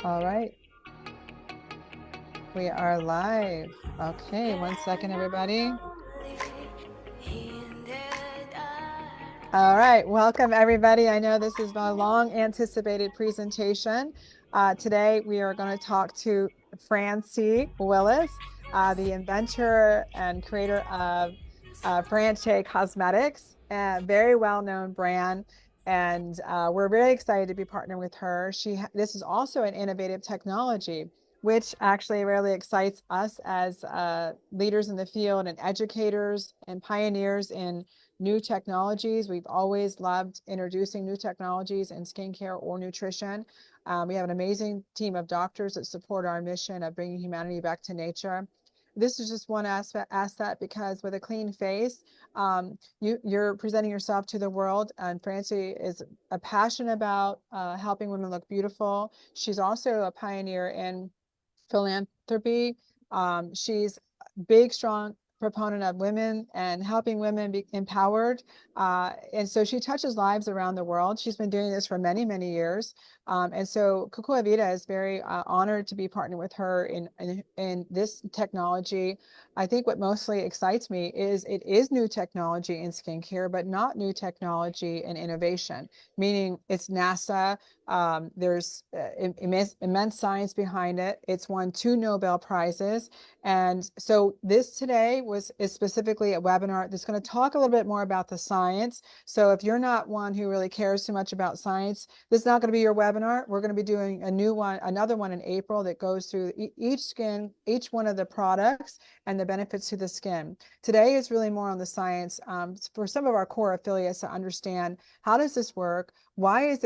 All right, we are live. Okay, one second, everybody. All right, welcome everybody. I know this is a long anticipated presentation. Today we are going to talk to FRANCHE Willis, the inventor and creator of FRANCHE Cosmetics, a very well-known brand. And we're very excited to be partnering with her. This is also an innovative technology, which actually really excites us as leaders in the field and educators and pioneers in new technologies. We've always loved introducing new technologies in skincare or nutrition. We have an amazing team of doctors that support our mission of bringing humanity back to nature. This is just one asset because with a clean face, you're presenting yourself to the world. And Francie is a passion about helping women look beautiful. She's also a pioneer in philanthropy. She's big, strong proponent of women and helping women be empowered. And so she touches lives around the world. She's been doing this for many, many years. And so Cocoa Vida is very honored to be partnered with her in this technology. I think what mostly excites me is it is new technology in skincare, but not new technology in innovation, meaning it's NASA. There's immense science behind it. It's won 2 Nobel Prizes. And so this today is specifically a webinar that's going to talk a little bit more about the science. So if you're not one who really cares too much about science, this is not going to be your webinar. We're going to be doing a new one, another one in April that goes through each one of the products and the benefits to the skin. Today is really more on the science for some of our core affiliates to understand how does this work? Why is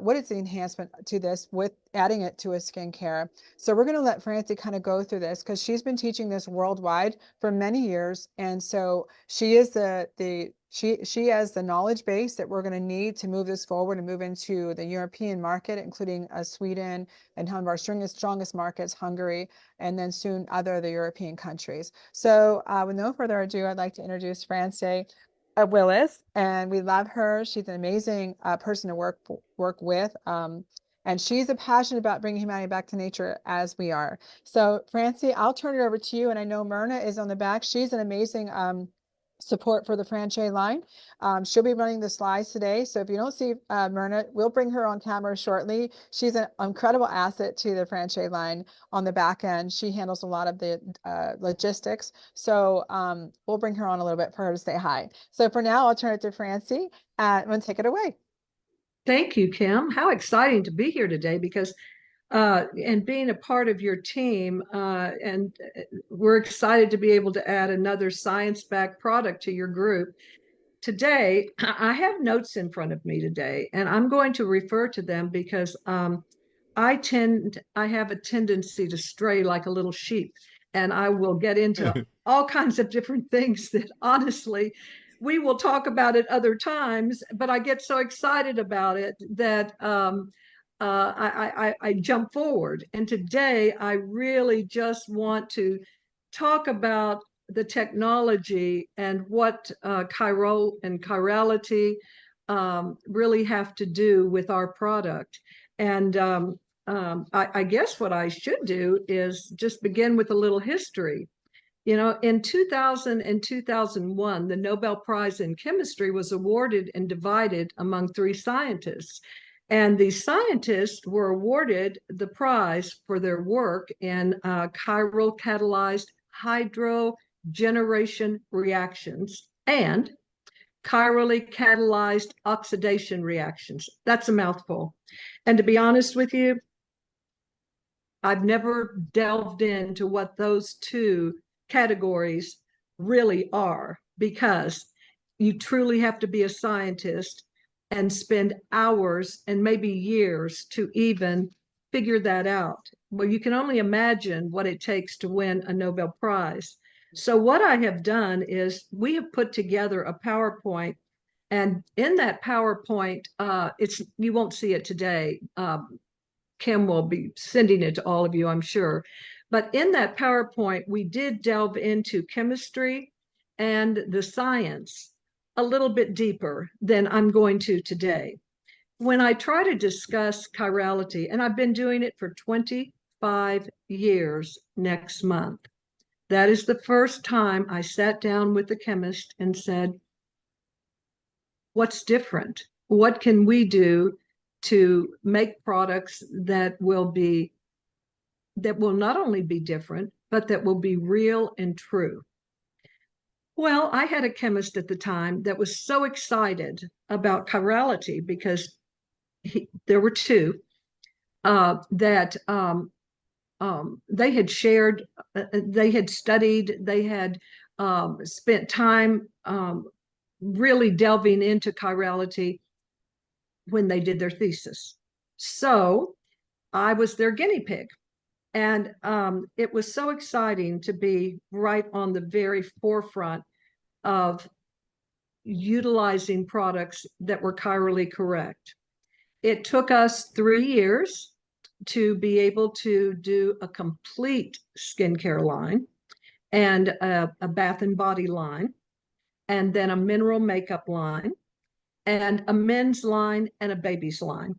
what is the enhancement to this with adding it to a skincare? So we're going to let Francie kind of go through this because she's been teaching this worldwide for many years. And so she is she has the knowledge base that we're going to need to move this forward and move into the European market, including Sweden and one of our strongest markets, Hungary, and then soon other the European countries. So with no further ado, I'd like to introduce Francie Willis, and we love her. She's an amazing person to work with. And she's a passionate about bringing humanity back to nature as we are. So Francie, I'll turn it over to you. And I know Myrna is on the back. She's an amazing support for the FRANCHE line. She'll be running the slides today. So if you don't see Myrna, we'll bring her on camera shortly. She's an incredible asset to the FRANCHE line on the back end. She handles a lot of the logistics. So we'll bring her on a little bit for her to say hi. So for now, I'll turn it to Francie and take it away. Thank you, Kim. How exciting to be here today because and being a part of your team, and we're excited to be able to add another science-backed product to your group. Today, I have notes in front of me today, and I'm going to refer to them because I have a tendency to stray like a little sheep, and I will get into all kinds of different things that honestly we will talk about at other times, but I get so excited about it that I jump forward. And today I really just want to talk about the technology and what chiral and chirality really have to do with our product. And I guess what I should do is just begin with a little history. You know, in 2000 and 2001, the Nobel Prize in Chemistry was awarded and divided among 3 scientists. And the scientists were awarded the prize for their work in chiral catalyzed hydrogenation reactions and chirally catalyzed oxidation reactions. That's a mouthful. And to be honest with you, I've never delved into what those 2 categories really are because you truly have to be a scientist and spend hours and maybe years to even figure that out. Well, you can only imagine what it takes to win a Nobel Prize. So, what I have done is we have put together a PowerPoint, and in that PowerPoint, you won't see it today. Kim will be sending it to all of you, I'm sure. But in that PowerPoint, we did delve into chemistry and the science a little bit deeper than I'm going to today. when I try to discuss chirality, and I've been doing it for 25 years next month, that is the first time I sat down with the chemist and said, what's different? What can we do to make products that will not only be different, but that will be real and true? Well, I had a chemist at the time that was so excited about chirality because there were two that they had shared, they had studied, they had spent time really delving into chirality when they did their thesis. So I was their guinea pig. And it was so exciting to be right on the very forefront of utilizing products that were chirally correct. It took us 3 years to be able to do a complete skincare line and a bath and body line, and then a mineral makeup line, and a men's line, and a baby's line.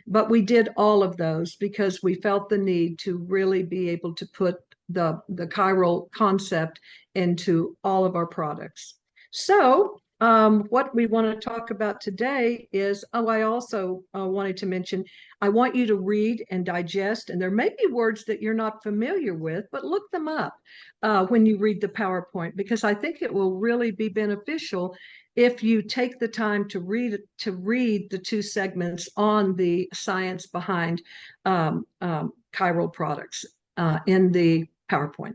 But we did all of those because we felt the need to really be able to put the chiral concept into all of our products. So what we want to talk about today is, I also wanted to mention, I want you to read and digest, and there may be words that you're not familiar with, but look them up when you read the PowerPoint, because I think it will really be beneficial if you take the time to read the two segments on the science behind chiral products in the PowerPoint.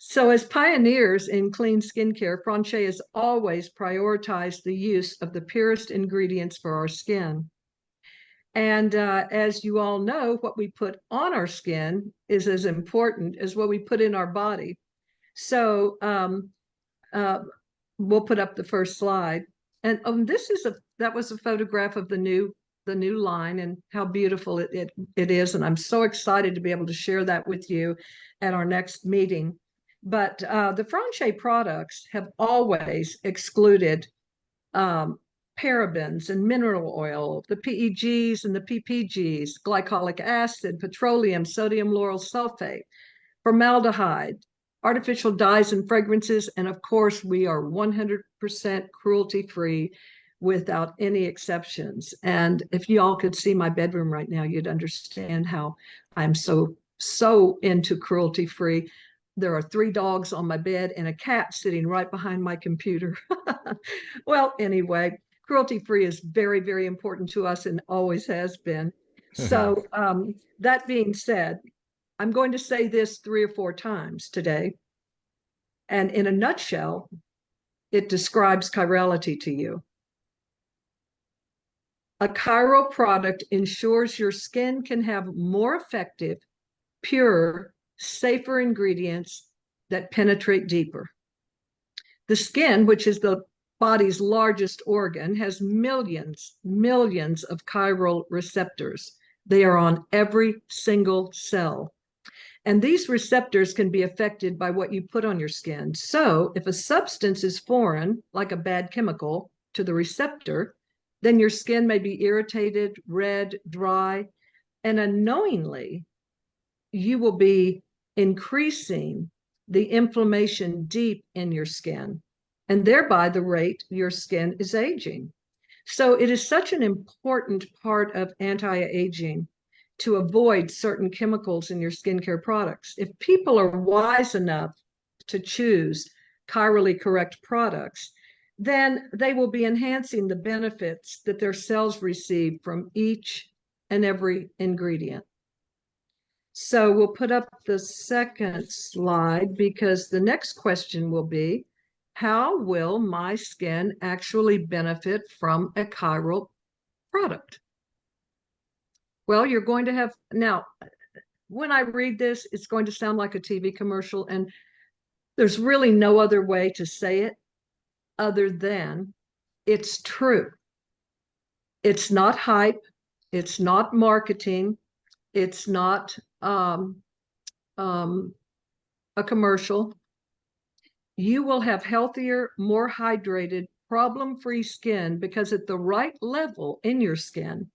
So as pioneers in clean skincare, FRANCHE has always prioritized the use of the purest ingredients for our skin. And as you all know, what we put on our skin is as important as what we put in our body. So we'll put up the first slide. And that was a photograph of the new line and how beautiful it is. And I'm so excited to be able to share that with you at our next meeting. But the FRANCHE products have always excluded parabens and mineral oil, the PEGs and the PPGs, glycolic acid, petroleum, sodium lauryl sulfate, formaldehyde, artificial dyes and fragrances, and of course, we are 100% cruelty-free without any exceptions. And if you all could see my bedroom right now, you'd understand how I'm so into cruelty-free. There are 3 dogs on my bed and a cat sitting right behind my computer. Well, anyway, cruelty-free is very, very important to us and always has been. So that being said, I'm going to say this 3 or 4 times today. And in a nutshell, it describes chirality to you. A chiral product ensures your skin can have more effective, pure, safer ingredients that penetrate deeper. The skin, which is the body's largest organ, has millions of chiral receptors. They are on every single cell. And these receptors can be affected by what you put on your skin. So if a substance is foreign, like a bad chemical, to the receptor, then your skin may be irritated, red, dry, and unknowingly, you will be increasing the inflammation deep in your skin, and thereby the rate your skin is aging. So it is such an important part of anti-aging to avoid certain chemicals in your skincare products. If people are wise enough to choose chirally correct products, then they will be enhancing the benefits that their cells receive from each and every ingredient. So we'll put up the second slide because the next question will be, how will my skin actually benefit from a chiral product? Well, you're going to have, now, when I read this, it's going to sound like a TV commercial, and there's really no other way to say it other than it's true. It's not hype. It's not marketing. It's not a commercial. You will have healthier, more hydrated, problem-free skin because at the right level in your skin,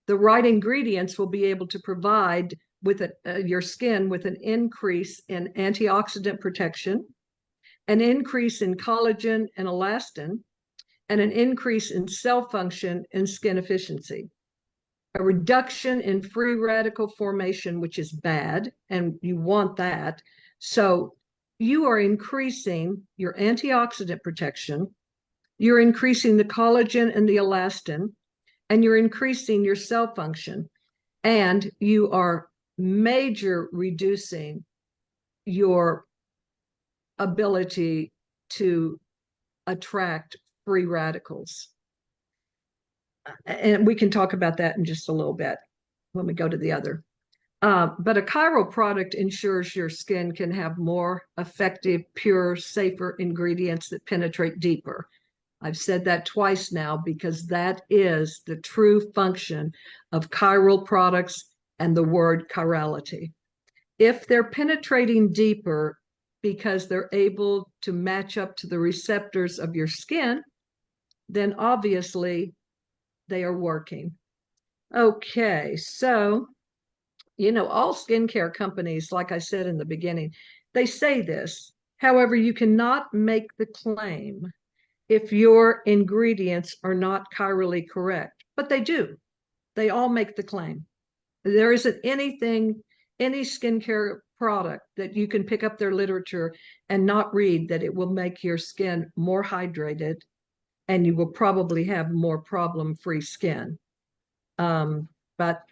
the right ingredients will be able to provide with your skin with an increase in antioxidant protection, an increase in collagen and elastin, and an increase in cell function and skin efficiency. A reduction in free radical formation, which is bad, and you want that. So you are increasing your antioxidant protection, you're increasing the collagen and the elastin, and you're increasing your cell function, and you are major reducing your ability to attract free radicals. And we can talk about that in just a little bit when we go to the other. But a chiral product ensures your skin can have more effective, pure, safer ingredients that penetrate deeper. I've said that twice now because that is the true function of chiral products and the word chirality. If they're penetrating deeper because they're able to match up to the receptors of your skin, then obviously they are working. Okay, so, all skincare companies, like I said in the beginning, they say this. However, you cannot make the claim if your ingredients are not chirally correct, but they do. They all make the claim. There isn't any skincare product that you can pick up their literature and not read that it will make your skin more hydrated and you will probably have more problem-free skin. But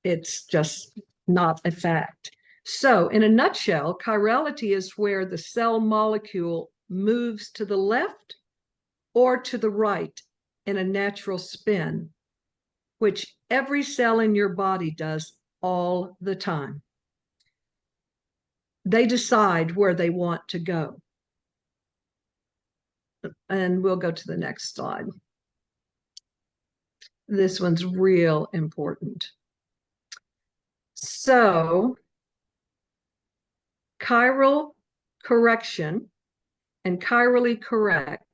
it's just not a fact. So in a nutshell, chirality is where the cell molecule moves to the left or to the right in a natural spin, which every cell in your body does all the time. They decide where they want to go. And we'll go to the next slide. This one's real important. So, chiral correction and chirally correct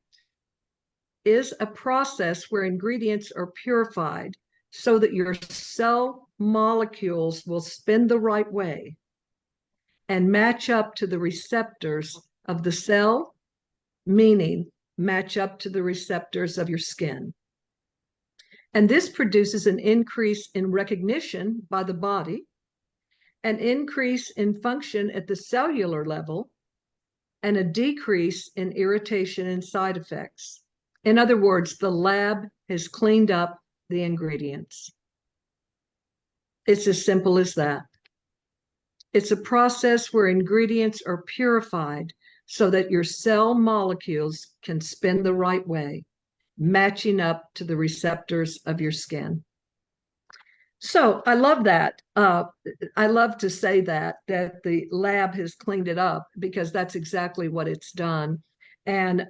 is a process where ingredients are purified so that your cell molecules will spin the right way and match up to the receptors of the cell, meaning match up to the receptors of your skin. And this produces an increase in recognition by the body, an increase in function at the cellular level, and a decrease in irritation and side effects. In other words, the lab has cleaned up the ingredients. It's as simple as that. It's a process where ingredients are purified so that your cell molecules can spin the right way, matching up to the receptors of your skin. So I love that. I love to say that the lab has cleaned it up because that's exactly what it's done. And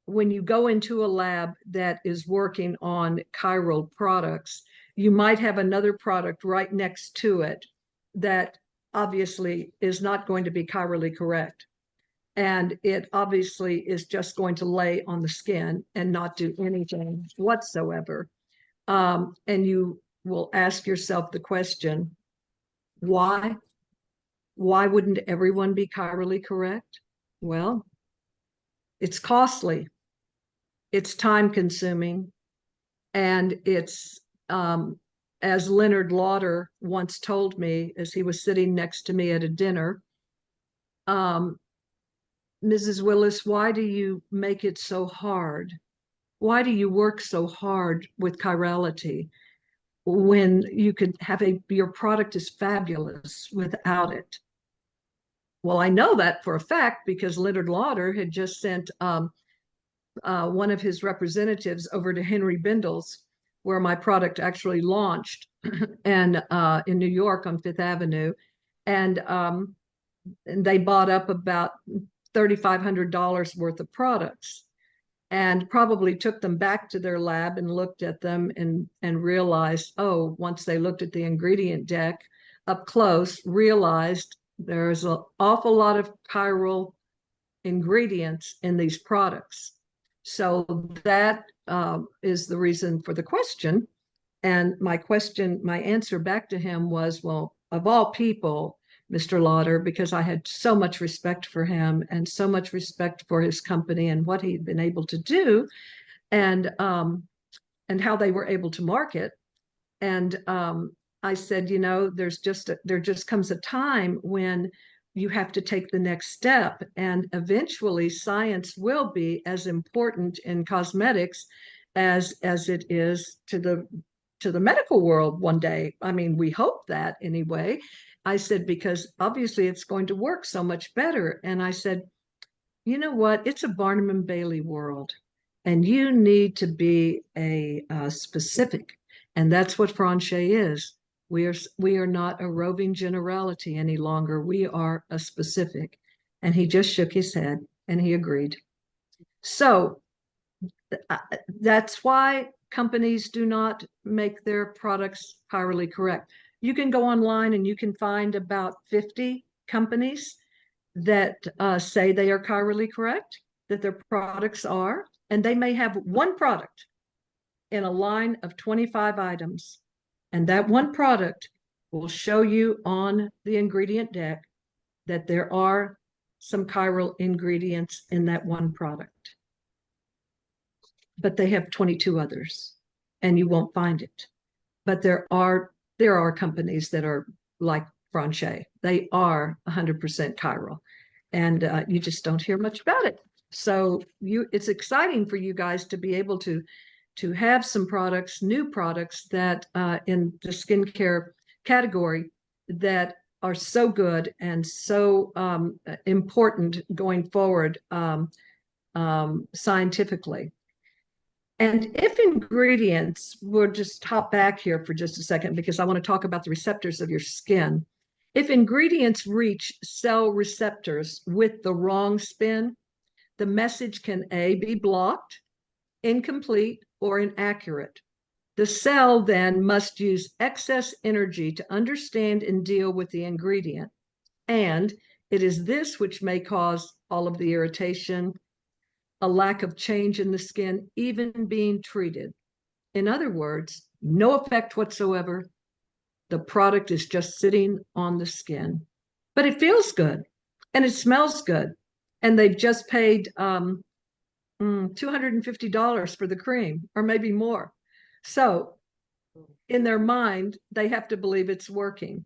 when you go into a lab that is working on chiral products, you might have another product right next to it that obviously is not going to be chirally correct. And it obviously is just going to lay on the skin and not do anything whatsoever. And you will ask yourself the question, why? Why wouldn't everyone be chirally correct? Well, it's costly, it's time consuming, and it's, as Leonard Lauder once told me as he was sitting next to me at a dinner, Mrs. Willis, why do you make it so hard? Why do you work so hard with chirality when you could have your product is fabulous without it? Well, I know that for a fact because Leonard Lauder had just sent one of his representatives over to Henry Bendell's, where my product actually launched, and in New York on Fifth Avenue, and they bought up about $3,500 worth of products, and probably took them back to their lab and looked at them and realized, oh, once they looked at the ingredient deck up close, realized there's an awful lot of chiral ingredients in these products. So that is the reason for the question. And my answer back to him was, well, of all people, Mr. Lauder, because I had so much respect for him and so much respect for his company and what he'd been able to do, and how they were able to market. And I said, there just comes a time when you have to take the next step, and eventually science will be as important in cosmetics as it is to the medical world one day. I mean, we hope that anyway. I said, because obviously it's going to work so much better. And I said, you know what? It's a Barnum and Bailey world, and you need to be a specific. And that's what Franche is. We are not a roving generality any longer. We are a specific. And he just shook his head and he agreed. So that's why companies do not make their products chirally correct. You can go online and you can find about 50 companies that say they are chirally correct, that their products are, and they may have one product in a line of 25 items. And that one product will show you on the ingredient deck that there are some chiral ingredients in that one product. But they have 22 others, and you won't find it. But there are companies that are like Franche. They are 100% chiral, and you just don't hear much about it. So it's exciting for you guys to be able to have some products, new products that in the skincare category that are so good and so important going forward scientifically. And if ingredients, we'll just hop back here for just a second because I want to talk about the receptors of your skin. If ingredients reach cell receptors with the wrong spin, the message can A, be blocked, incomplete, or inaccurate. The cell then must use excess energy to understand and deal with the ingredient. And it is this which may cause all of the irritation, a lack of change in the skin, even being treated. In other words, no effect whatsoever. The product is just sitting on the skin, but it feels good and it smells good. And they've just paid $250 for the cream, or maybe more. So in their mind, they have to believe it's working.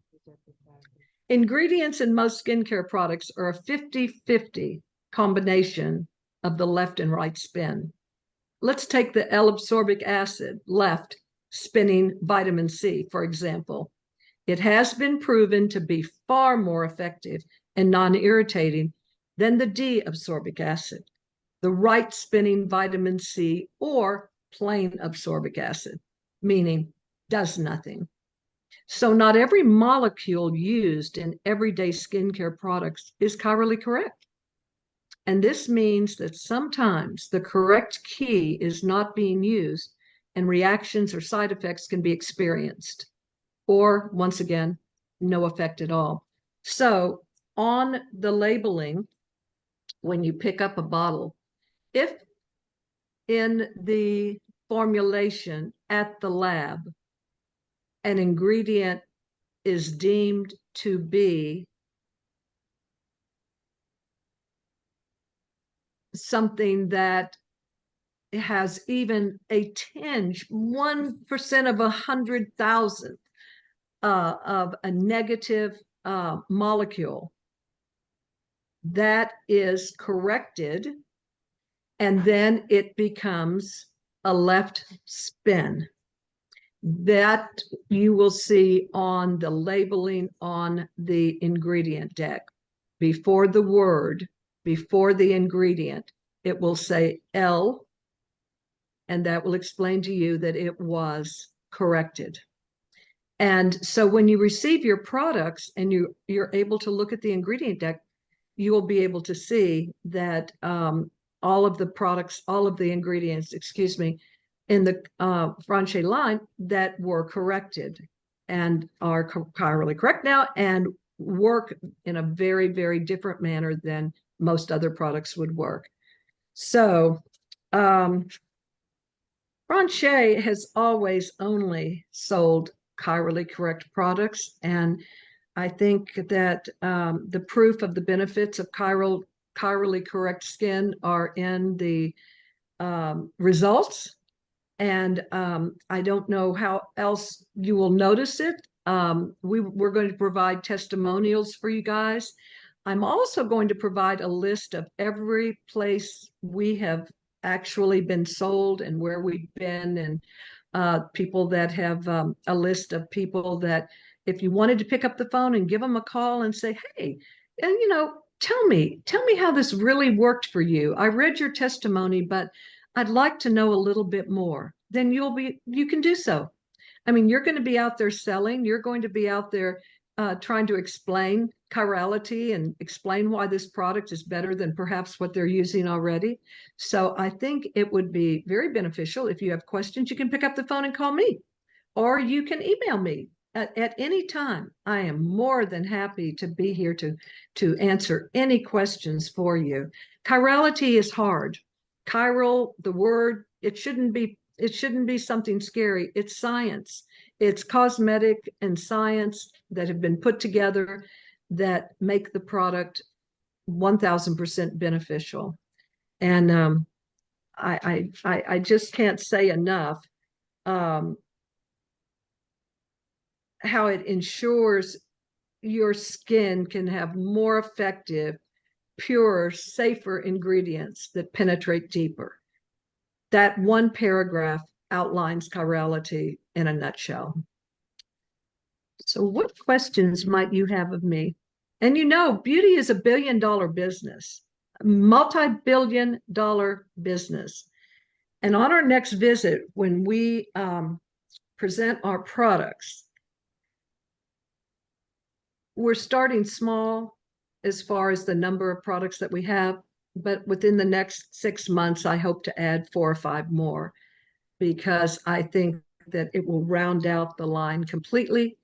Ingredients in most skincare products are a 50-50 combination of the left and right spin. Let's take the L-ascorbic acid, left, spinning vitamin C, for example. It has been proven to be far more effective and non-irritating than the D-ascorbic acid, the right spinning vitamin C, or plain ascorbic acid, meaning does nothing. So not every molecule used in everyday skincare products is chirally correct. And this means that sometimes the correct key is not being used and reactions or side effects can be experienced, or once again, no effect at all. So on the labeling, when you pick up a bottle, if in the formulation at the lab, an ingredient is deemed to be something that has even a tinge, 1% of 100,000 of a negative molecule, that is corrected, and then it becomes a left spin. That you will see on the labeling on the ingredient deck. Before the word, before the ingredient, it will say L, and that will explain to you that it was corrected. And so when you receive your products and you're able to look at the ingredient deck, you will be able to see that all of the products, all of the ingredients, excuse me, in the Franche line that were corrected and are chirally correct now and work in a very, very different manner than most other products would work. So, um, Franche has always only sold chirally correct products, and I think that the proof of the benefits of chirally correct skin are in the results. And I don't know how else you will notice it. We're going to provide testimonials for you guys. I'm also going to provide a list of every place we have actually been sold and where we've been, and people that have a list of people that if you wanted to pick up the phone and give them a call and say, hey, and tell me how this really worked for you. I read your testimony, but I'd like to know a little bit more. Then you can do so. I mean, you're going to be out there selling. You're going to be out there trying to explain chirality and explain why this product is better than perhaps what they're using already. So I think it would be very beneficial. If you have questions, you can pick up the phone and call me, or you can email me at any time. I am more than happy to be here to answer any questions for you. Chirality is hard. Chiral, the word, it shouldn't be something scary. It's science. It's cosmetic and science that have been put together that make the product 1000% beneficial. And I just can't say enough how it ensures your skin can have more effective, purer, safer ingredients that penetrate deeper. That one paragraph outlines chirality in a nutshell. So what questions might you have of me? And beauty is a billion-dollar business, a multi-billion-dollar business. And on our next visit, when we present our products, we're starting small as far as the number of products that we have, but within the next 6 months, I hope to add 4 or 5 more, because I think that it will round out the line completely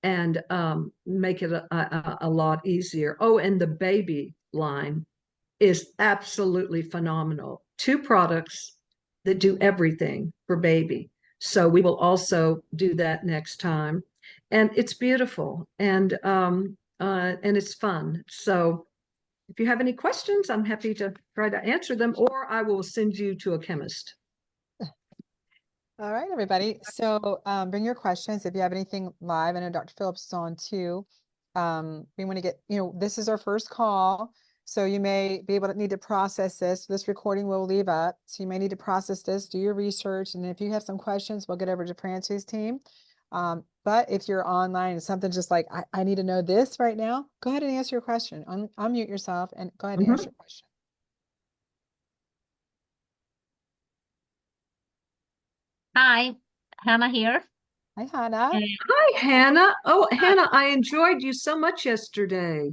and make it a lot easier. Oh, and the baby line is absolutely phenomenal. 2 products that do everything for baby. So we will also do that next time. And it's beautiful and it's fun. So if you have any questions, I'm happy to try to answer them, or I will send you to a chemist. All right, everybody. So bring your questions if you have anything live. I know Dr. Phillips is on too. We want to get, this is our first call. So you may be able to need to process this. This recording will leave up. So you may need to process this, do your research. And if you have some questions, we'll get over to France's team. But if you're online and something just like, I need to know this right now, go ahead and answer your question. Unmute yourself and go ahead and answer your question. Hi, Hannah here. Hi, Hannah. Hi, Hannah. Oh, Hannah, I enjoyed you so much yesterday.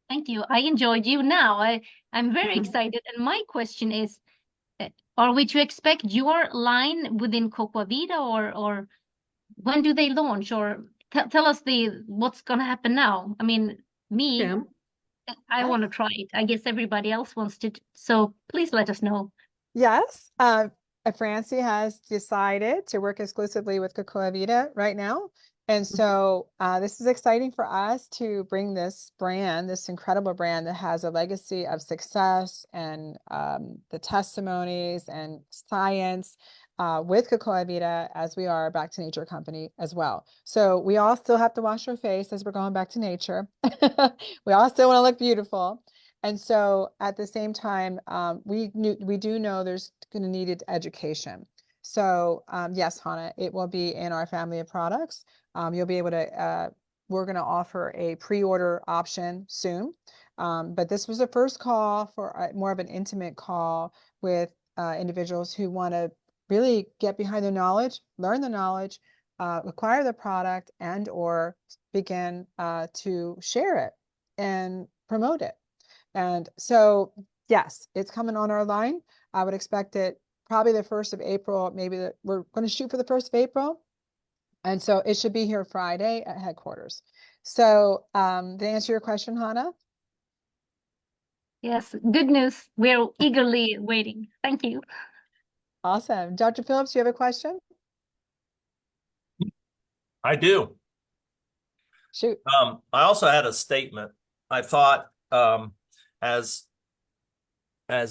Thank you. I enjoyed you now. I'm very excited. And my question is, are we to expect your line within Cocoavita or when do they launch? Or tell us what's gonna happen now. I mean, me, Kim. I want to try it. I guess everybody else wants to. So please let us know. Yes, Francie has decided to work exclusively with Cocoavita right now. And so this is exciting for us to bring this brand, this incredible brand that has a legacy of success and the testimonies and science with Cocoavita as we are a Back to Nature company as well. So we all still have to wash our face as we're going back to nature. We all still want to look beautiful. And so at the same time, we do know there's going to need education. So yes, Hannah, it will be in our family of products. You'll be able to, we're going to offer a pre-order option soon. But this was the first call for more of an intimate call with individuals who want to really get behind the knowledge, learn the knowledge, acquire the product, and or begin to share it and promote it. And so, yes, it's coming on our line. I would expect it probably the 1st of April. Maybe we're going to shoot for the 1st of April. And so it should be here Friday at headquarters. So to answer your question, Hannah? Yes, good news. We're eagerly waiting. Thank you. Awesome. Dr. Phillips, you have a question? I do. Shoot. I also had a statement. I thought, as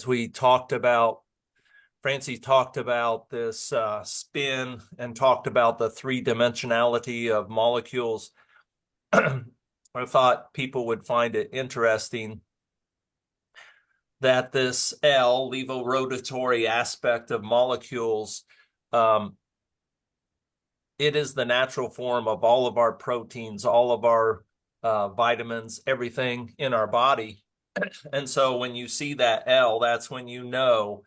we talked about, Francie talked about this spin and talked about the three-dimensionality of molecules. I thought people would find it interesting that this levorotatory aspect of molecules, it is the natural form of all of our proteins, all of our vitamins, everything in our body. And so when you see that L, that's when you know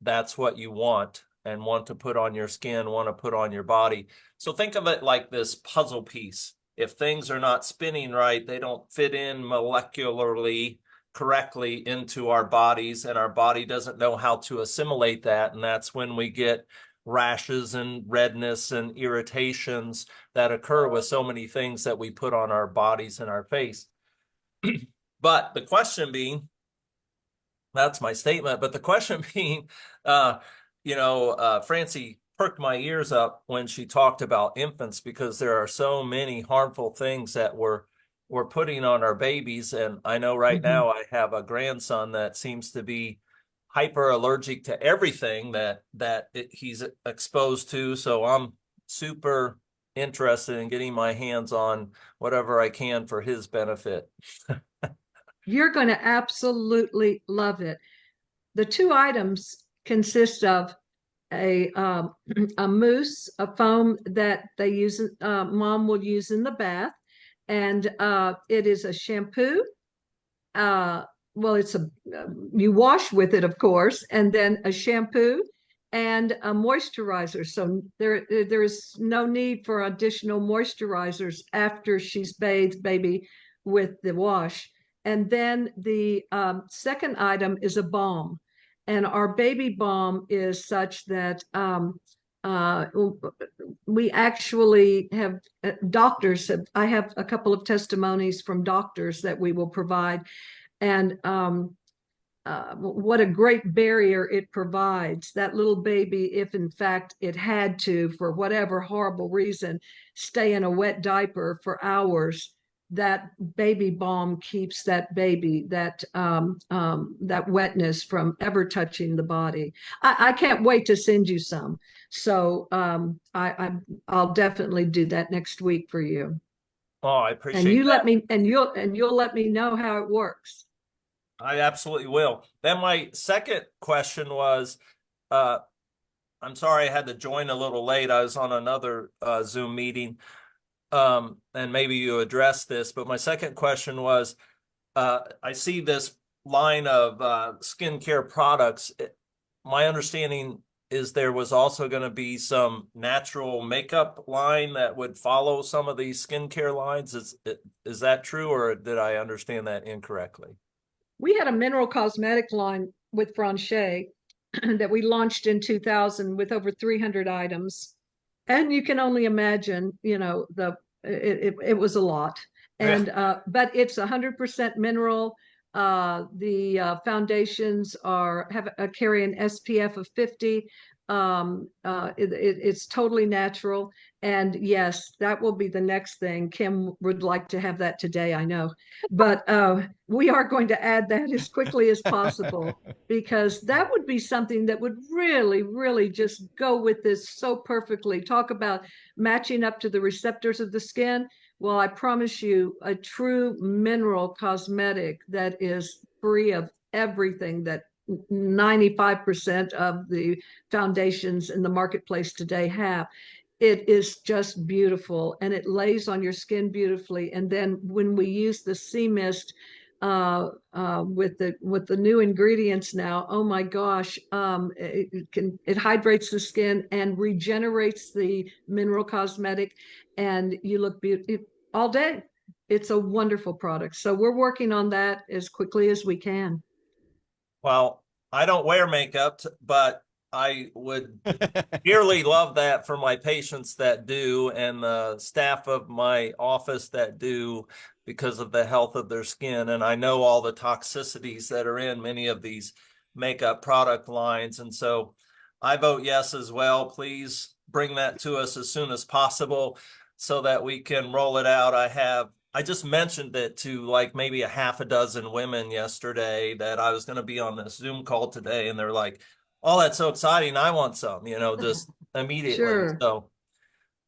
that's what you want and want to put on your skin, want to put on your body. So think of it like this puzzle piece. If things are not spinning right, they don't fit in molecularly correctly into our bodies, and our body doesn't know how to assimilate that. And that's when we get rashes and redness and irritations that occur with so many things that we put on our bodies and our face. But the question being, that's my statement. But the question being, Francie perked my ears up when she talked about infants, because there are so many harmful things that we're putting on our babies. And I know right now I have a grandson that seems to be hyper allergic to everything that he's exposed to. So I'm super interested in getting my hands on whatever I can for his benefit. You're going to absolutely love it. The two items consist of a a mousse, a foam that they use, mom will use in the bath, and it is a shampoo. Well, it's a you wash with it, of course, and then a shampoo and a moisturizer. So there is no need for additional moisturizers after she's bathed baby with the wash. And then the second item is a balm. And our baby balm is such that uh, we actually have doctors have, I have a couple of testimonies from doctors that we will provide. And what a great barrier it provides. That little baby, if in fact it had to, for whatever horrible reason, stay in a wet diaper for hours, that baby balm keeps that baby, that wetness from ever touching the body. I can't wait to send you some. So I'll definitely do that next week for you. Oh, I And appreciate you that. let me, and you'll let me know how it works. I absolutely will. Then my second question was, I'm sorry I had to join a little late. I was on another Zoom meeting, and maybe you addressed this, but my second question was, I see this line of skincare products. My understanding is there was also going to be some natural makeup line that would follow some of these skincare lines. Is that true, or did I understand that incorrectly? We had a mineral cosmetic line with FRANCHE that we launched in 2000 with over 300 items. And you can only imagine, it was a lot. And but it's 100% mineral. The foundations carry an SPF of 50. It's totally natural. And yes, that will be the next thing. Kim would like to have that today, I know. But we are going to add that as quickly as possible, because that would be something that would really, really just go with this so perfectly. Talk about matching up to the receptors of the skin. Well, I promise you, a true mineral cosmetic that is free of everything that 95% of the foundations in the marketplace today have. It is just beautiful, and it lays on your skin beautifully. And then when we use the sea mist with the new ingredients now, oh my gosh, it hydrates the skin and regenerates the mineral cosmetic, and you look beautiful all day. It's a wonderful product. So we're working on that as quickly as we can. Well, I don't wear makeup, but I would dearly love that for my patients that do, and the staff of my office that do, because of the health of their skin. And I know all the toxicities that are in many of these makeup product lines. And so I vote yes as well. Please bring that to us as soon as possible so that we can roll it out. I just mentioned it to like maybe a half a dozen women yesterday that I was going to be on this Zoom call today, and they're like, "Oh, that's so exciting. I want some," just immediately. Sure.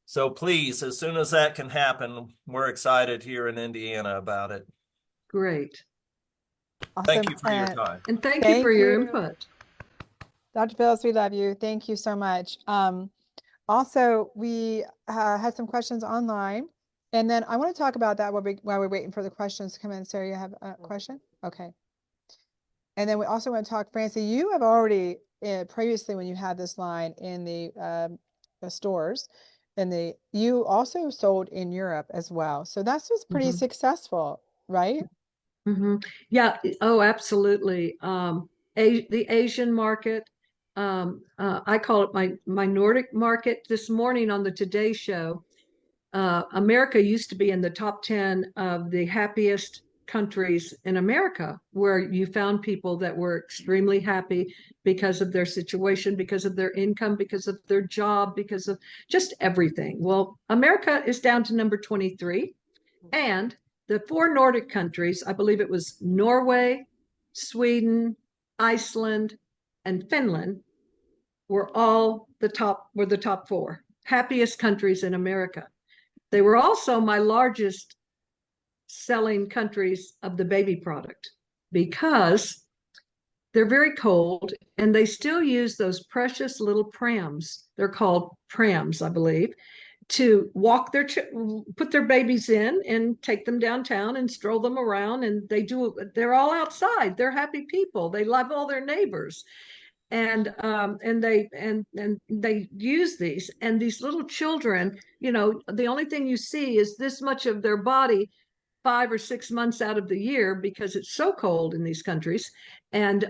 So please, as soon as that can happen, we're excited here in Indiana about it. Great. Awesome. Thank you for your time. And thank you for your input. Dr. Phillips, we love you. Thank you so much. Also, we had some questions online, and then I want to talk about that while we're waiting for the questions to come in. Sarah, you have a question? Okay. And then we also want to talk, Francie, you have already previously, when you had this line in the stores, and you also sold in Europe as well. So that's just pretty successful, right? Yeah. Oh, absolutely. The Asian market, I call it my Nordic market. This morning on the Today Show, America used to be in the top 10 of the happiest countries in America, where you found people that were extremely happy because of their situation, because of their income, because of their job, because of just everything. Well, America is down to number 23. And the 4 Nordic countries, I believe it was Norway, Sweden, Iceland, and Finland, were the top 4 happiest countries in America. They were also my largest selling countries of the baby product, because they're very cold and they still use those precious little prams. They're called prams, I believe, to put their babies in and take them downtown and stroll them around. And they're all outside. They're happy people. They love all their neighbors. And they use these, and these little children, the only thing you see is this much of their body 5 or 6 months out of the year, because it's so cold in these countries. And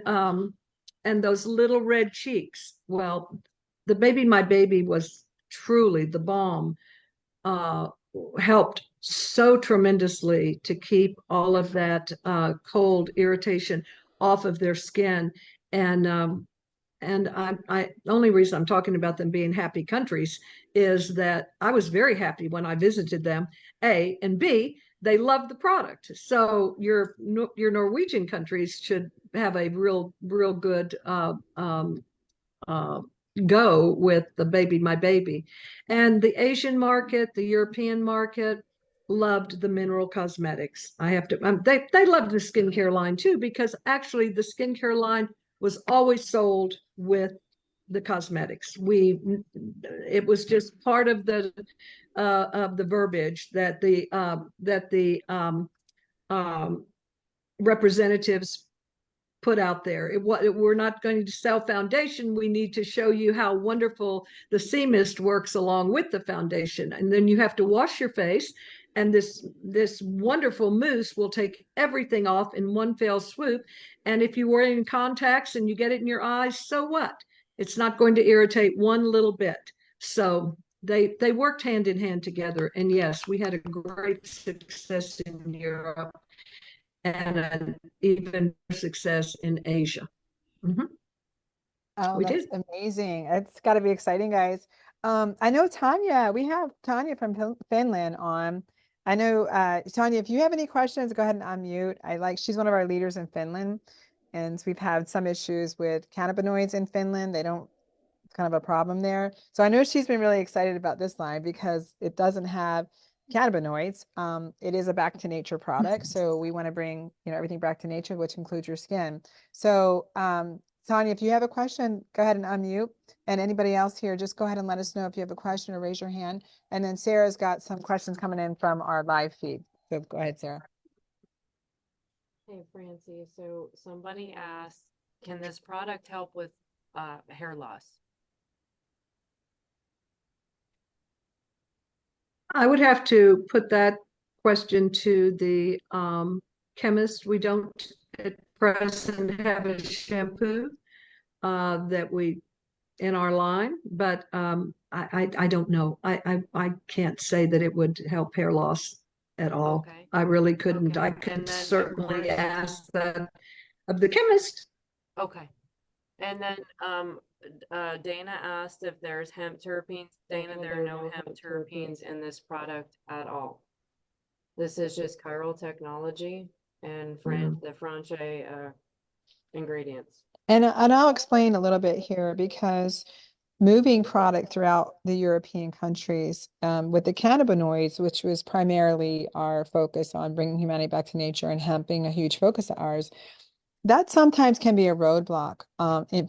those little red cheeks. Well, the baby, my baby, was truly the balm. Helped so tremendously to keep all of that cold irritation off of their skin. And the only reason I'm talking about them being happy countries is that I was very happy when I visited them, A, and B, they love the product. So your Norwegian countries should have a real good go with the baby, my baby. And the Asian market, the European market, loved the mineral cosmetics. I have to, they loved the skincare line too, because actually the skincare line was always sold with the cosmetics. It was just part of the verbiage that the representatives put out there. We're not going to sell foundation. We need to show you how wonderful the sea mist works along with the foundation. And then you have to wash your face, and this wonderful mousse will take everything off in one fell swoop. And if you're wearing contacts and you get it in your eyes, so what? It's not going to irritate one little bit. So they worked hand in hand together. And yes, we had a great success in Europe, and an even success in Asia. Oh, that's amazing. It's got to be exciting, guys. I know Tanya, we have Tanya from Finland on. I know, Tanya, if you have any questions, go ahead and unmute. She's one of our leaders in Finland, and we've had some issues with cannabinoids in Finland. It's kind of a problem there. So I know she's been really excited about this line because it doesn't have cannabinoids. It is a back to nature product. So we want to bring, everything back to nature, which includes your skin. So, Tanya, if you have a question, go ahead and unmute. And anybody else here, just go ahead and let us know if you have a question or raise your hand. And then Sarah's got some questions coming in from our live feed. So go ahead, Sarah. Hey, Francie. So somebody asked, can this product help with hair loss? I would have to put that question to the chemist. We don't at present have a shampoo that we in our line, but I don't know. I can't say that it would help hair loss at all. Okay. I really couldn't. Okay. I And can then, of certainly course, ask that of the chemist. okay. And then Dana asked if there's hemp terpenes. Dana, there are no hemp terpenes in this product at all. This is just chiral technology and the FRANCHE ingredients. And I'll explain a little bit here because moving product throughout the European countries with the cannabinoids, which was primarily our focus on bringing humanity back to nature and hemp being a huge focus of ours, that sometimes can be a roadblock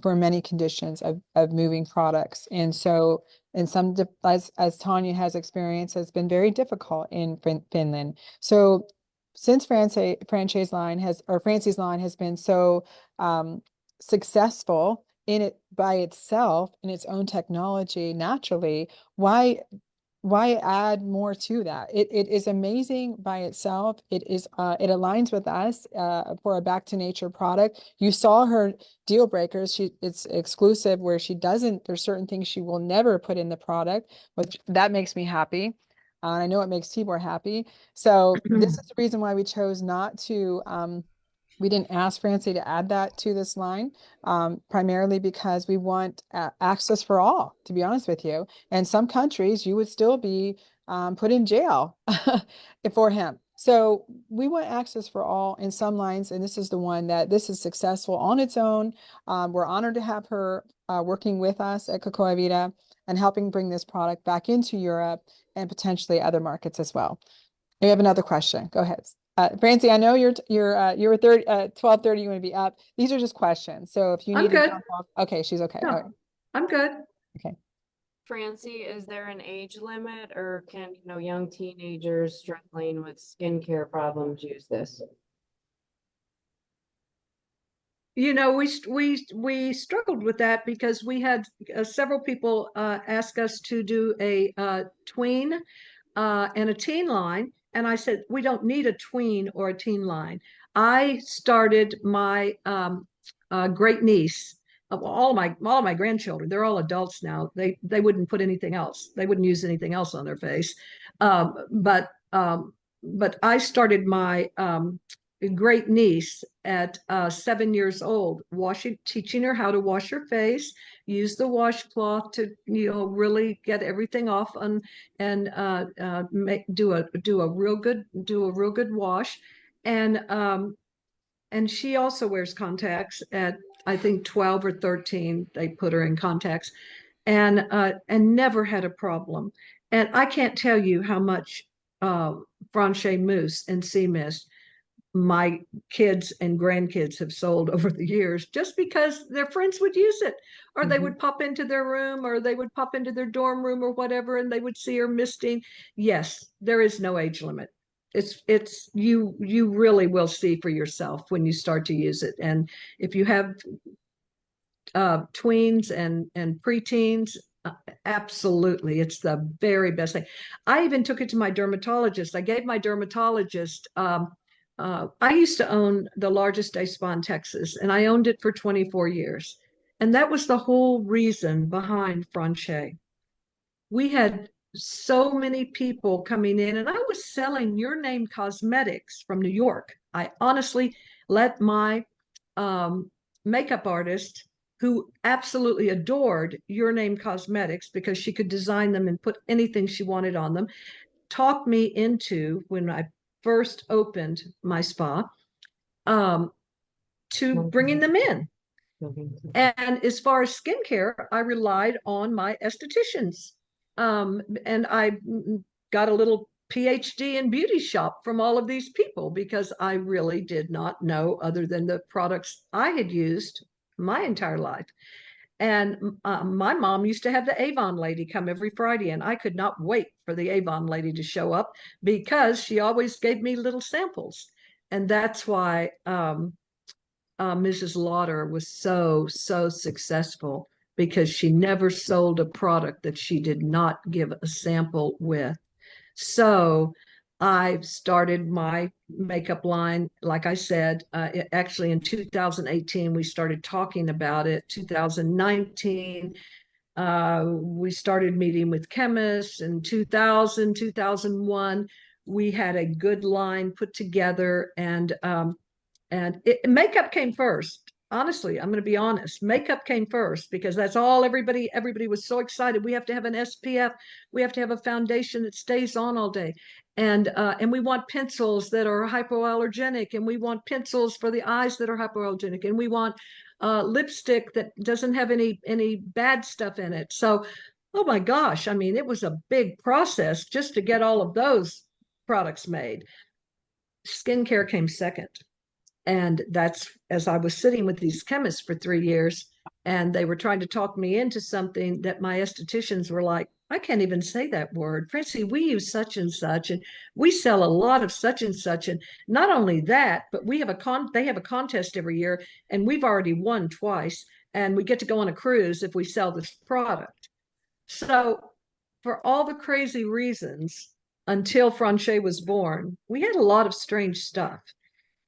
for many conditions of moving products. And so in some, as Tanya has experienced, has been very difficult in Finland. So since France's line has, or Francie's line has been so successful in it by itself, in its own technology, naturally, why add more to that? It is amazing by itself. It aligns with us for a back to nature product. You saw her deal breakers. It's exclusive where there's certain things she will never put in the product, which that makes me happy. And I know it makes Tibor happy. So this is the reason why we chose not to we didn't ask Francie to add that to this line, primarily because we want access for all, to be honest with you. And some countries, you would still be put in jail for hemp. So we want access for all in some lines, and this is the one that this is successful on its own. We're honored to have her working with us at Cocoa Vida and helping bring this product back into Europe and potentially other markets as well. We have another question. Go ahead. Francie, I know you're 12:30, you want to be up. These are just questions. So if you I'm need to good. jump off, okay, she's okay. No, All right. I'm good. Okay. Francie, is there an age limit, or can, young teenagers struggling with skincare problems use this? We struggled with that because we had several people ask us to do a tween and a teen line. And I said, we don't need a tween or a teen line. I started my great niece, all of my grandchildren, they're all adults now. They wouldn't put anything else. They wouldn't use anything else on their face. But I started my great niece at 7 years old, teaching her how to wash her face, use the washcloth to really get everything off and do a real good wash, and she also wears contacts at I think 12 or 13. They put her in contacts, and never had a problem. And I can't tell you how much Franche mousse and sea mist my kids and grandkids have sold over the years, just because their friends would use it, or they would pop into their room, or they would pop into their dorm room or whatever, and they would see her misting. Yes, there is no age limit. It's you really will see for yourself when you start to use it. And if you have tweens and preteens, absolutely, it's the very best thing. I even took it to my dermatologist. I gave my dermatologist I used to own the largest day spa in Texas, and I owned it for 24 years. And that was the whole reason behind Franche. We had so many people coming in, and I was selling Your Name Cosmetics from New York. I honestly let my makeup artist, who absolutely adored Your Name Cosmetics because she could design them and put anything she wanted on them, talk me into, when I first opened my spa, to bringing them in. And as far as skincare, I relied on my estheticians. And I got a little PhD in beauty shop from all of these people because I really did not know other than the products I had used my entire life. And my mom used to have the Avon lady come every Friday, and I could not wait for the Avon lady to show up because she always gave me little samples. And that's why Mrs. Lauder was so successful, because she never sold a product that she did not give a sample with. So I started my makeup line, like I said, actually in 2018, we started talking about it. 2019, We started meeting with chemists in 2000, 2001. We had a good line put together, and makeup came first. Honestly, I'm going to be honest. Makeup came first because that's all everybody was so excited. We have to have an SPF. We have to have a foundation that stays on all day. And we want pencils that are hypoallergenic, and we want pencils for the eyes that are hypoallergenic, and we want lipstick that doesn't have any bad stuff in it. So, oh my gosh, I mean, it was a big process just to get all of those products made. Skincare came second. And that's as I was sitting with these chemists for 3 years, and they were trying to talk me into something that my estheticians were like, I can't even say that word. Francie, we use such and such, and we sell a lot of such and such. And not only that, but they have a contest every year, and we've already won twice, and we get to go on a cruise if we sell this product. So for all the crazy reasons, until FRANCHE was born, we had a lot of strange stuff.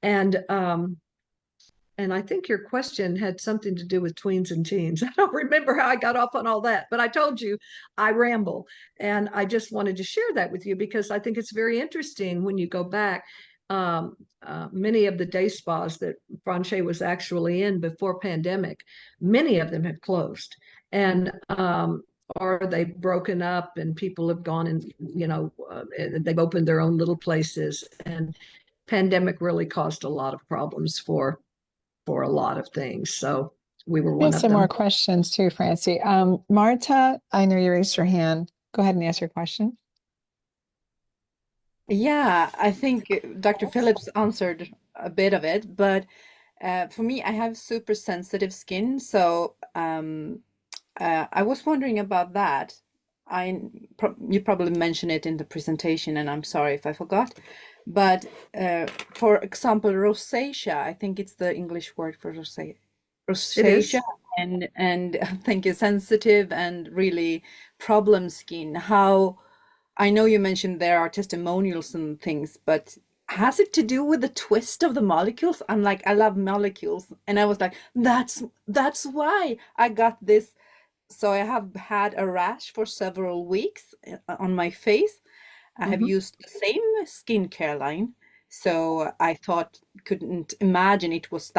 And I think your question had something to do with tweens and teens. I don't remember how I got off on all that, but I told you I ramble. And I just wanted to share that with you because I think it's very interesting when you go back. Many of the day spas that FRANCHE was actually in before pandemic, many of them have closed. And or they've broken up and people have gone and, they've opened their own little places. And pandemic really caused a lot of problems for a lot of things. So we were We one have of some them. more questions too, Francie. Marta, I know you raised your hand. Go ahead and ask your question. Yeah, I think Dr. Phillips answered a bit of it, but for me, I have super sensitive skin, so I was wondering about that. You probably mentioned it in the presentation, and I'm sorry if I forgot. But for example, rosacea, I think it's the English word for rosacea. It is. Rosacea and I think it's sensitive and really problem skin. How I know you mentioned there are testimonials and things, but has it to do with the twist of the molecules? I'm like, I love molecules, and I was like, that's why I got this. So I have had a rash for several weeks on my face. I have used the same skincare line, so I couldn't imagine it was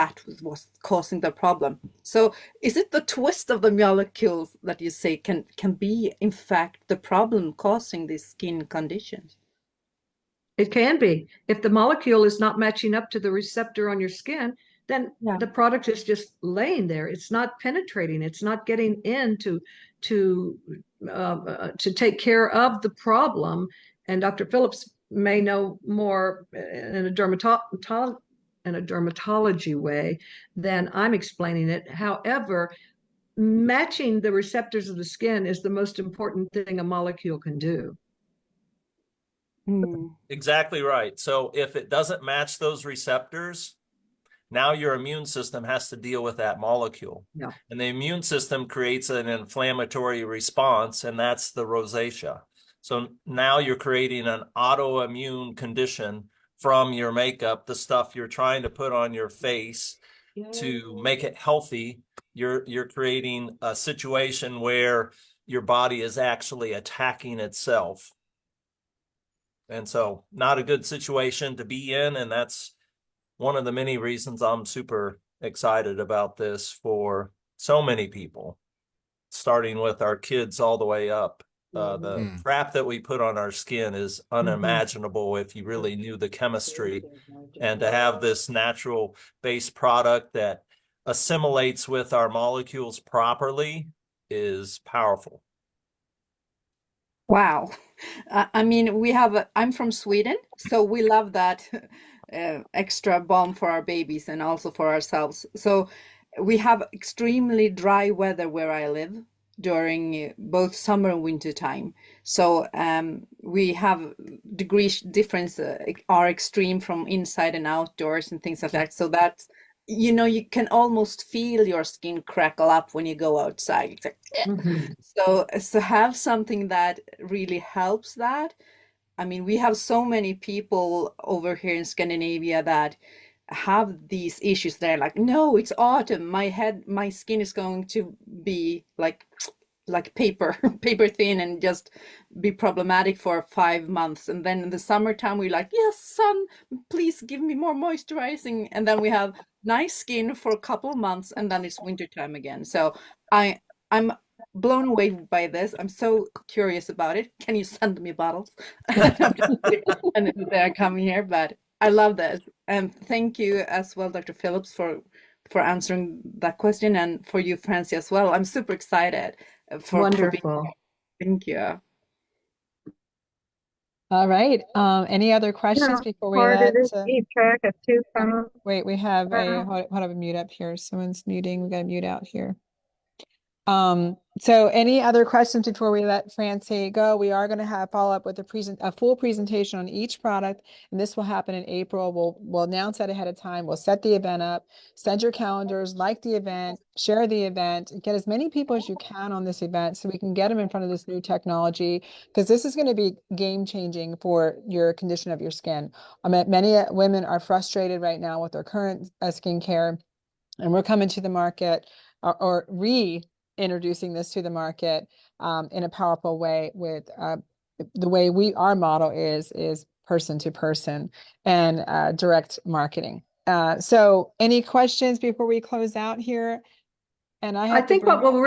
was causing the problem. So is it the twist of the molecules that you say can be in fact the problem causing these skin conditions? It can be. If the molecule is not matching up to the receptor on your skin, then Yeah. the product is just laying there. It's not penetrating. It's not getting in to take care of the problem. And Dr. Phillips may know more in a dermatology way than I'm explaining it. However, matching the receptors of the skin is the most important thing a molecule can do. Exactly right. So if it doesn't match those receptors, now your immune system has to deal with that molecule. Yeah. And the immune system creates an inflammatory response, and that's the rosacea. So now you're creating an autoimmune condition from your makeup, the stuff you're trying to put on your face to make it healthy. You're creating a situation where your body is actually attacking itself. And so not a good situation to be in. And that's one of the many reasons I'm super excited about this for so many people, starting with our kids all the way up. The crap that we put on our skin is unimaginable if you really knew the chemistry. And to have this natural based product that assimilates with our molecules properly is powerful. Wow. I mean, I'm from Sweden, so we love that extra balm for our babies and also for ourselves. So we have extremely dry weather where I live during both summer and winter time. So we have degrees difference are extreme from inside and outdoors and things like that. So that, you can almost feel your skin crackle up when you go outside. It's like, so have something that really helps that. I mean, we have so many people over here in Scandinavia that have these issues. They're like, no, it's autumn. My skin is going to be like like paper paper thin and just be problematic for 5 months. And then in the summertime we're like, yes, sun, please give me more moisturizing. And then we have nice skin for a couple of months, and then it's wintertime again. So I'm blown away by this. I'm so curious about it. Can you send me bottles? I'm just kidding. And they're coming here, but I love this. And thank you as well, Dr. Phillips, for answering that question, and for you, Francie, as well. I'm super excited for being Wonderful. here. Thank you. All right. Any other questions before we let? Keep track of two Wait, we have a hold on, a mute up here. Someone's muting. We got to mute out here. So any other questions before we let Francie go? We are going to have follow up with a full presentation on each product, and this will happen in April. We'll announce that ahead of time. We'll set the event up, send your calendars, like the event, share the event, get as many people as you can on this event so we can get them in front of this new technology, because this is going to be game changing for your condition of your skin. Many women are frustrated right now with their current skincare, and we're coming to the market or reintroducing this to the market in a powerful way with the way our model is person to person and direct marketing. So any questions before we close out here? And I think what will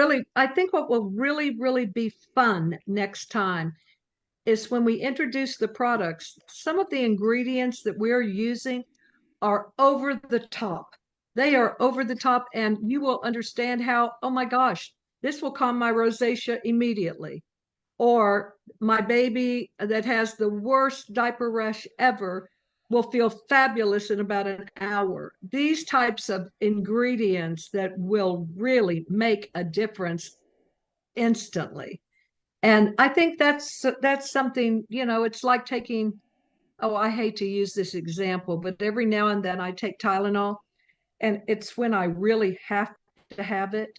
really be fun next time is when we introduce the products. Some of the ingredients that we're using are over the top. They are over the top, and you will understand how, oh my gosh, this will calm my rosacea immediately. Or my baby that has the worst diaper rash ever will feel fabulous in about an hour. These types of ingredients that will really make a difference instantly. And I think that's something, it's like taking, oh, I hate to use this example, but every now and then I take Tylenol, and it's when I really have to have it.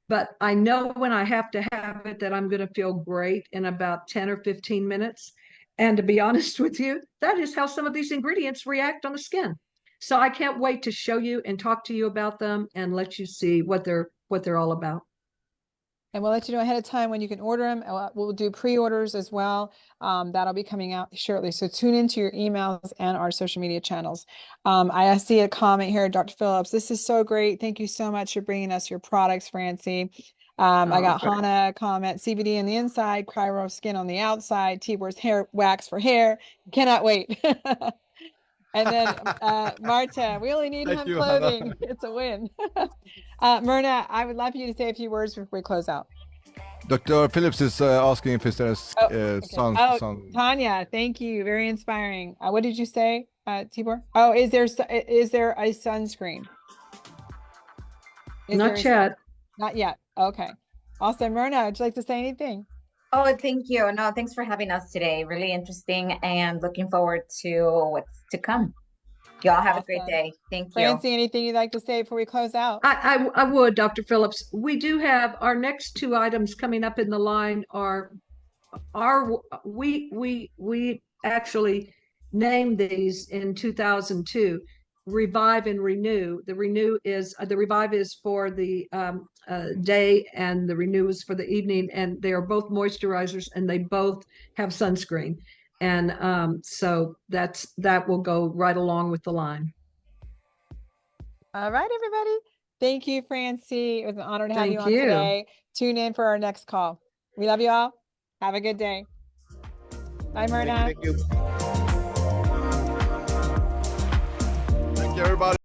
But I know when I have to have it that I'm going to feel great in about 10 or 15 minutes. And to be honest with you, that is how some of these ingredients react on the skin. So I can't wait to show you and talk to you about them and let you see what they're all about. And we'll let you know ahead of time when you can order them. We'll do pre-orders as well. That'll be coming out shortly. So tune into your emails and our social media channels. I see a comment here, Dr. Phillips. This is so great. Thank you so much for bringing us your products, Francie. I got Hannah comment, CBD on the inside, Cryo skin on the outside, Tibor's hair wax for hair. Cannot wait. And then Marta, we only need hemp clothing. It's a win. Myrna, I would love for you to say a few words before we close out. Dr. Phillips is asking if there's sun. Tanya, thank you. Very inspiring. What did you say, Tibor? Oh, is there a sunscreen? Not yet. Not yet. Okay. Awesome. Myrna, would you like to say anything? Oh, thank you. No, thanks for having us today. Really interesting, and looking forward to what's to come. Y'all have a great day. Thank you. Francie, anything you'd like to say before we close out? I would, Dr. Phillips. We do have our next two items coming up in the line we actually named these in 2002. Revive and Renew. The Revive is for the day, and the Renew is for the evening, and they are both moisturizers, and they both have sunscreen. And so that will go right along with the line. All right, everybody. Thank you, Francie. It was an honor to have you on today. Tune in for our next call. We love you all. Have a good day. Bye, Myrna. Thank you. Thank you, everybody.